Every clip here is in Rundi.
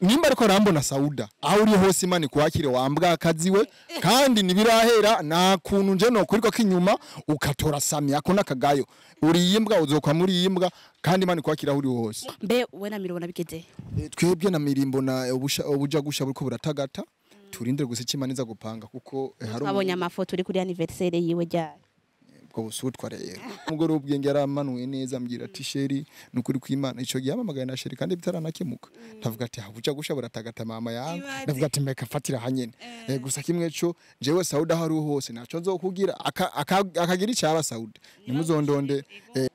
nimba ariko arambona Sauda aho uri hose Imana kwakire wambwa akazi we kandi nibirahera na kuntu nje no kuriko kinyuma ukatora SAMMY ako nakagayo uri imbwa uzokwa muri imbwa kandi Imana kwakira aho uri hose mbe we na mirimbo nabigeze twebwe na mirimbo na obuja gusha buriko buratagata turindire gusa kimaniza gupanga kuko hari abonye amafoto uri kuri anniversaire yiwe ryari bwo busutwa rero umugore ubwenge yaramanuye neza ambwira ati sheri nukuri kw'Imana ico giyamamagaye na sheri kandi bitaranakemuka ndavuga ati habuja gusha buratagata mama yangu ndavuga ati mbeka fatira hanyene gusa kimwe cyo jewe Sauda hari hose naco nzokugira akagira icyaba Sauda nimuzondonde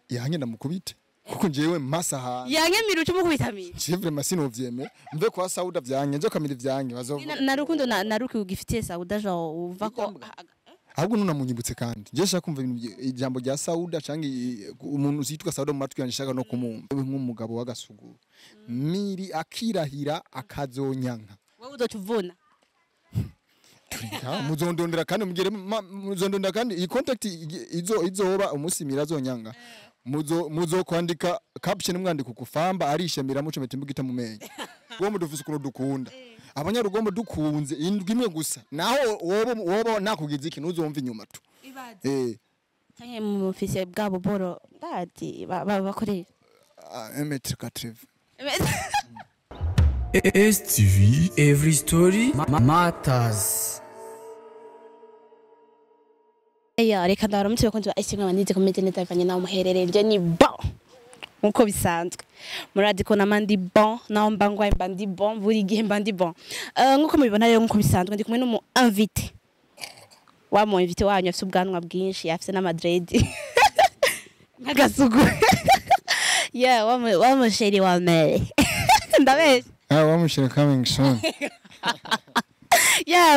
yange ndamukubite kuko njewe masaha yangemira ucu mukubitami chevre masino vyeme mve kwa Sauda vyange nzo kamira vyange bazovuga na rukundo na ruki ugifitiye Sauda jo uva ko ahubwo nunamunyibutse kandi je shaka kumva ijambo rya Sauda canke umuntu uzitwa Sauda mu matwi yanje shaka no kumumva nk'umugabo w'agasuguru miri akirahira akazonyanka wowe uzocuvuna muzondondera kandi mugere muzondondera kandi iyi contact izoba umusimira azonyanga muzo kwandika caption mwandika ku FAMBA arishemira muco metimbuga mu menye wo mudufise kuno dukunda abanyarugombo dukunze indwi imwe gusa naho wobo nakugize ikintu uzomva inyuma tu canke mu office bwabo boro dati bakorera M4 STV every story matters. Reka ndabaramutse bakunzi ba STV nk'abanize komeze neza bivanye naho muherereye ni bon nkuko bisanzwe muradi ko namandi bon naho mbangwa mbandi bon buri gihe mbandi bon nkuko mubibona rero nkuko bisanzwe ndi kumwe n'umu invité wa mu invité wanyu afite ubwanwa bwinshi afite na Madrid nkagasugu wa mu sheri wa mere ndabeshe wa mu sheri coming soon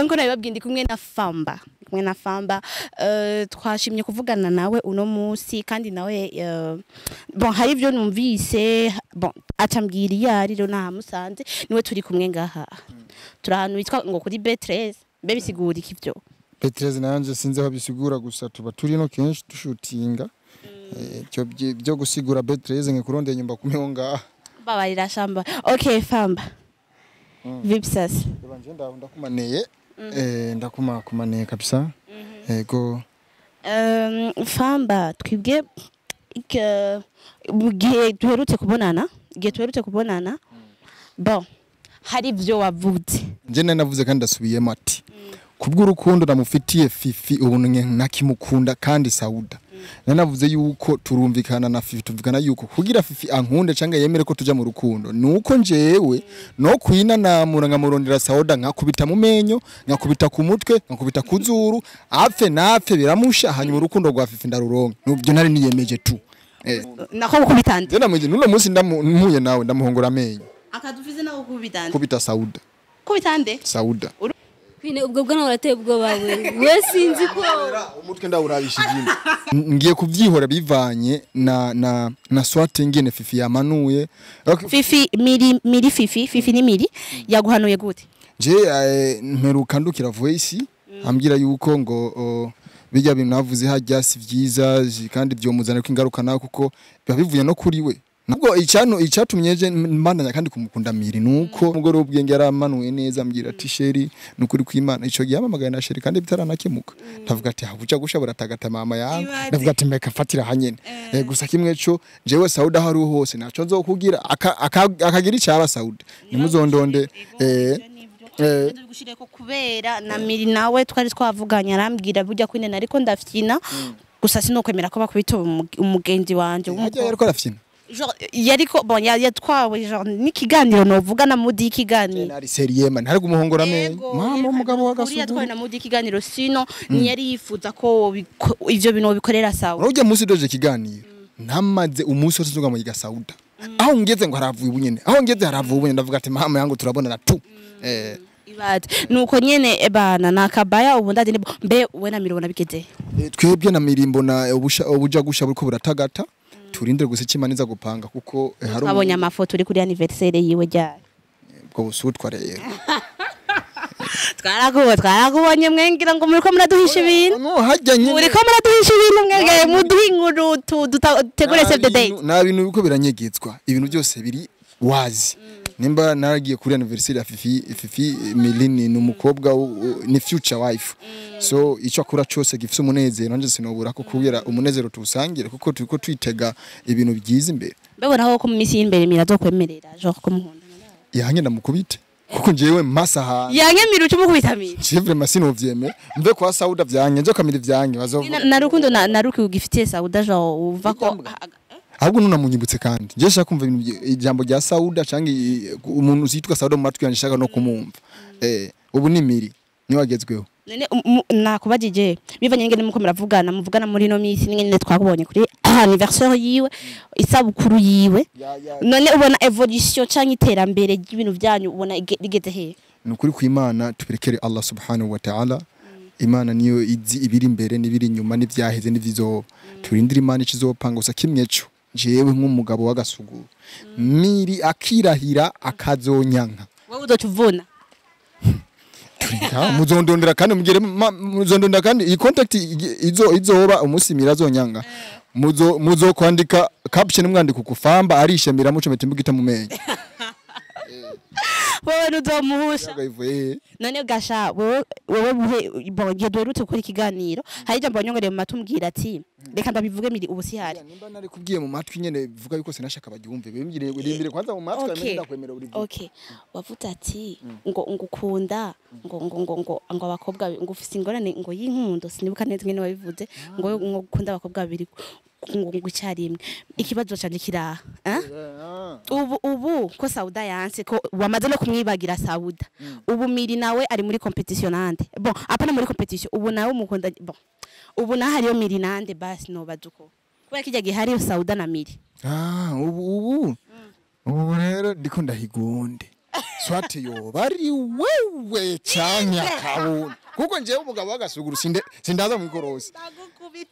nkuko nabibabwiye ndi kumwe na FAMBA twashimye kuvugana nawe uno munsi kandi nawe bon hari ivyo numvise bon acambwira yari rero nahamusanze niwe turi kumwe ngaha turahantu witwa ngo kuri B13 mbe bisigura iki byo B13 nanje sinze aho bisigura gusa tuba turi no kenshi dushutinga byo gusigura B13 nke kurondeye nyumba kumeho ngaha babarira shamba okay FAMBA vipsas banje ndakumaneye ndakumaneye kabisa ego FAMBA twibwe gihe duherutse kubonana bon hari ivyo wavuze nje navuze kandi ndasubiyemo ati kubw'urukundo namufitiye Fifi ubuntu nakimukunda kandi Sauda nanavuze yuko turumvikana na Fifi tumvikana yuko kugira Fifi ankunde canke yemere ko tuja mu rukundo nuko njewe no kwina namura nkamurondera Sauda nkakubita mu menyo nkakubita ku mutwe nkakubita ku zuru apfe biramusha hanyuma urukundo rwa Fifi ndaruronka nubyo nari niyemeje tu nako kubitande je namuje nuno munsi ndamuye nawe ndamuhongora amenyo akadufize nawo kubitande kubita Sauda kubitande Sauda Kwine ubwo bwana urateye ubwo bawe we sinzi ko umutwe ndawurabisha ibintu ngiye kuvyihora bivanye na swate ngene Fifi yamanuye Fifi miri Fifi ni miri yaguhanuye gute je mperuka ndukira voice ambwira yuko ngo bijya bintu navuze hajya si vyiza kandi byomuzana ko ingaruka nawe kuko bivuye no kuri we nubwo icatumyeje mbandanya kandi kumukunda miri nuko umugore ubwenge yaramanuye neza ambwira ati sheri nukuri kw'Imana ico giyamamagaye na sheri kandi bitaranakemuka ndavuga ati habuja gusha buratagata mama yangu ndavuga ati mbeka fatira hanyene gusa kimwe cyo jewe Sauda hari hose naco nzokugira akagira icyaba Sauda nimuzondonde gushire ko kubera na miri nawe twari twavuganye arambwira burya kwine nariko ndafyina gusa sinokwemera ko bakubita umugenzi wanje yariko arafyina yariko bon yatwawe genre n'ikiganiro novuga na mudi ikiganiro ari serieux man hari gumuhongora amenyo mama umugabo w'agasuguru yatwawe na mudi ikiganiro sino niyari yifuza ko ivyo bintu bikorera sawa urujye musi doje ikiganiro ntamaze umunsi wose nzuga mu giga Sauda aho ngeze ngo haravuye ubunyene ndavuga ati mama yangu turabonana tu ibate nuko nyene bana nakabaya ubu ndadi mbe we na mirimbo nabigeze twebwe na mirimbo na obuja gusha buriko buratagata turindire gusa kimaniza gupanga kuko hari abonye amafoto uri kuri anniversaire yiwe ryari bwo busutwa rero twarakubonye mwengira ngo muriko muraduhisha ibintu no hajya nyine muriko muraduhisha ibintu mwegeye muduhinkuru dutegure save the date na bintu biko biranyegetswa ibintu byose biri wazi nimba naragiye kuri anniversaire ya Fifi Milini ni umukobwa ni future wife so ico akora cyose gifise umunezero nanje sinobura ko kubera umunezero tuwusangire kuko turiko twitega ibintu byiza imbere mbona ko mu misi y'imbere mirazokwemerera genre ko muhonda yanye ndamukubite kuko njewe masaha yanyemira ucu mukubitamira chevre masino vyeme mve kwa Sauda vyanye nje kamira vyanye bazova narukundo naruki ugifitiye Sauda genre uva ko ahubwo nunamunyibutse kandi je shaka kumva ijambo rya Sauda canke umuntu uzitwa Sauda mu matwi yanje shaka no kumumva ubu ni miri ni wagezweho nene nakubajije bivanye ngene muko muvugana muri no misi ngene twakubonye kuri anniversaire yiwe isabukuru yiwe none ubona evolution canke iterambere ry'ibintu byanyu ubona rigeze he nukuri ku Imana tuberekere Allah subhanahu wa ta'ala Imana niyo izi ibiri imbere nibiri inyuma n'ivyaheze n'ivyizo turindira Imana ikizopanga gusa kimweco jewe nk'umugabo w'agasuguru miri akirahira akazonyanka wowe uzocuvuna muzondondera kandi mugire muzondondera kandi iyi contact izoba umunsi mirazonyanga muzo kwandika caption mwandika ku FAMBA arishemira muco metimbuga mu menye wowe nuzomuhusha none gasha wowe buhe bongiye dorute kuri kiganiro hari jambo nyongere mu matumbwira ati reka ndabivuge miri ubusihari nimba nari kubwiye mu matwi nyene bivuga yuko sinashaka bagyumve bimbire urimbire kwanza mu matwi amenye ndakwemera uri okay wavuta ati ngo ngukunda ngo abakobwa ngo ufise ingorane ngo y'inkundo sinibuka neza ngene wabivuze ngo ngukunda abakobwa babiri ngo icyarimwe ikibazo cyane kiraha ubu ko Sauda yanse ko wamaze no kumwibagira Sauda ubu miri nawe ari muri competition nande bon apana muri competition ubu nawe umukunda bon ubu na hariyo miri nande basi no baduko kubera kijya gihari Sauda na miri ubu rero ndiko ndahigonde swati yo bari wewe cyanya kabona kuko njewe umugabo w'agasuguru sindaza mu korosi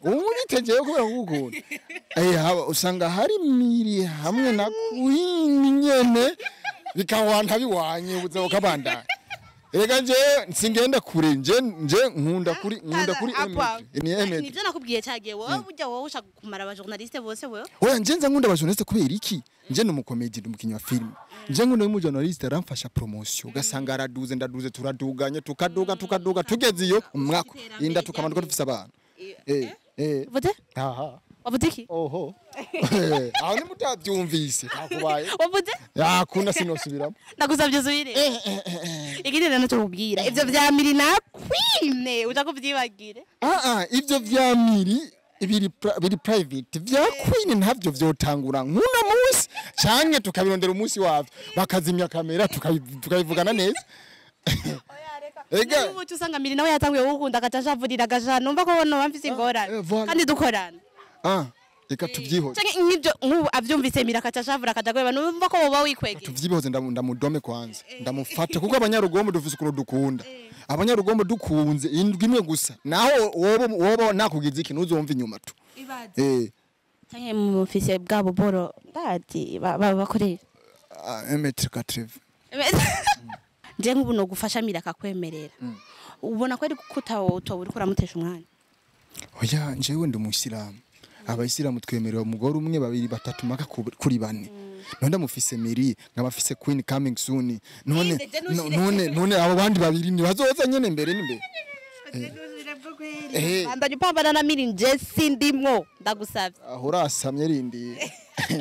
ubitegewe kubera kugukunda usanga hari miri hamwe na queen nyene bikawanta biwanye ubuzima kabanda Ega nje singenda kure nje nkunda kuri ni emet nivyo nakubwiye cyagiye wowe burya wowe ushaka kumara aba journaliste bose wowe oya nje nza nkunda aba journaliste kubera iki nje no mukomedi ndumukinyi wa film nje nkunda mu journaliste aramfasha promotion ugasanga araduze ndaduze turaduganye tukaduga tugeze iyo umwaka inda tukamanduka dufise abantu Vote? aha Wabutiki? Oho. Aho ni mutabyumvise kakubaye. Wabute? Ya kuna sinosubiramo. Nagusabye zubire. Igire rano tubwira. Ivyo vya miri na queen utakuvyibagira. Ivyo vya miri biri private. Vya queen ntavyo vyotangura nkuna munsi canke tukabirondera umunsi wavyo. Bakazimya kamera tukayivugana neza. Ega. Ubu usanga miri nawe yatanguye gukunda akacavurira gaja numva ko bono bamfise ingorane. Kandi dukorana. Eka tuvyihoze. Canke nk'ibyo nk'ubu avyumvise mira akacavura akadagweba numva ko boba wikwegeye. Tuvyihoze ndamudome kwanza. Ndamufata kuko abanyarugombo dufise ukuntu dukunda. Abanyarugombo dukunze indwi imwe gusa. Naho wobo nakugize ikintu uzumva inyuma tu. Canke mu office bwabo boro bati bakorera. 1m80. Je nk'ubu no gufasha mira akakwemerera. Ubona ko ari kutawo uri kuramutesha umwanya. Oya njewe ndi umusiramu. Abayisilamu twemerera umugore umwe babiri batatu maka kuri bane. None mufise Mary nkabafise Queen coming soon. None abo bandi babiri ni bazoza nyene mbere nimbe. Andanye pambana na Mary nje sindimwo ndagusavye. Ahora asamye rindi.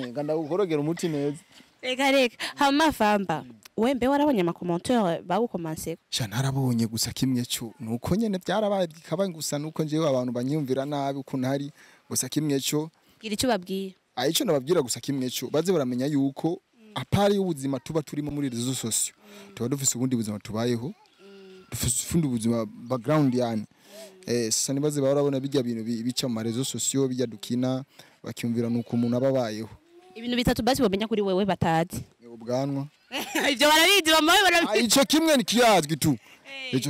Nganda gukorogera umuti neza. Reka hama FAMBA. Wembe warabonye ama commentaire bagukomanse. Sha narabonye gusa kimwe cyo nuko nyene byarabaye bikaba gusa nuko njewe abantu banyumvira nabi ukuntu hari gusa kimwe cyo gira icyo babwiye. Ico nababwira gusa kimwe cyo baze baramenya yuko apari y'ubuzima tuba turimo muri rezo sosio tuba dufise ubundi buzima tubayeho dufise ubundi buzima background yani sasa nibaze barabona bijya bintu bica mu rezo sosio bijya dukina bakyumvira nuko umuntu ababayeho ibintu bitatu basi bamenya kuri wewe batazi ubwanwa ivyo barabizi bamawe barabizi ico kimwe ni kiyazwi tu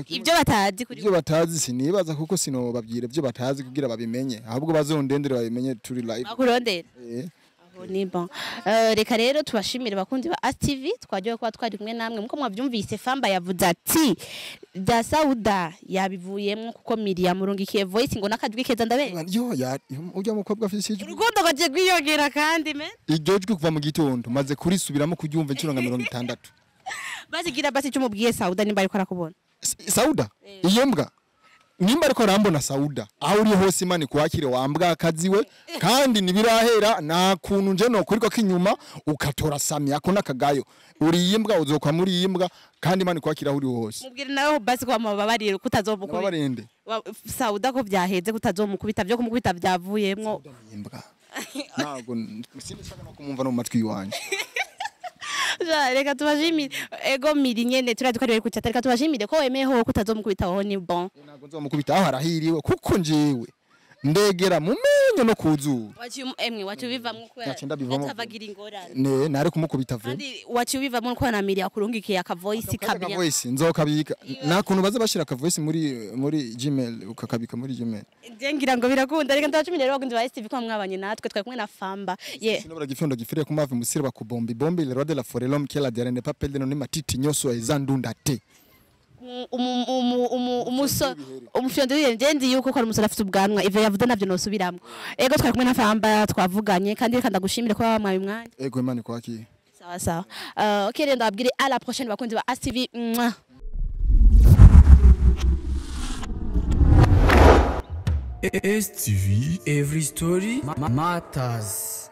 ibyo batazi kuri ibyo batazi sinibaza kuko sino babwire ibyo batazi kugira babimenye ahubwo bazondendere babimenye turi live bakurondera Ni bon. Reka rero tubashimire bakundi ba ASTV twagiye kuba twari kumwe namwe muko mwavyumvise FAMBA yavuze ati da SAUDA yabivuyemwo kuko Miriam murungikiye voice ngo nakajwi keza ndabe. Yo ya ujya mukobwa afise ijwi. Urukundo gaje gwiyongera kandi me. Iryo jwi kuva mu gitondo maze kurisubiramo kuryumva incuro nka 60. Bazigira basi cyo mubwiye SAUDA nimba ariko arakubona. SAUDA iyembwa nimba ariko arambona SAUDA aho uri hose imani kwakire wambwa akaziwe kandi nibirahera na kuntu nje no kuriko kinyuma ukatora SAMMY ako nakagayo uri imbwa uzokwa muri imbwa kandi imani kwakira aho uri hose mubwire nawe basi kwa mababarire kutazomukubita babarinde SAUDA ko byaheze kutazomukubita byo kumukubita byavuyemwo imbwa nago sinishaka no kumumva no matwi wanje reka tubashimire ego Miri nyene turadukariwe ku cyata reka tubashimire ko wemeho kutazomukubita aho ni bon nago nzomukubita aho arahiriwe kuko njewe ndegera mu menyo no kuzuba wacu bivamwe ko yatabagira ingorane ne nare kumukubita vuba kandi wacu bivamwe ko na Miri akurungikiye aka voice kabya aka voice nzokabika nakuntu baza bashira aka voice muri Gmail ukakabika muri Gmail ngira ngo birakunda reka ndabashimire rero bakunzi ba STV ko mwabanye natwe twari kumwe na FAMBA sinobora gifondo gifire ku mave musire bakubombi bombi le roi de la forêt l'homme qui la derrière ne pas perdre non matiti nyoso ezandunda te umufyondo w'ingenzi yuko ko ari umusore afite ubwanwa ivyo yavuze navyo nosubiramwe ego twari kumwe na FAMBA twavuganye kandi reka ndagushimire ko bamwaye umwanya ego imana kwaki sawa sawa okay rero ndababwire à la prochaine bakunzi ba ASTV STV, every story matters.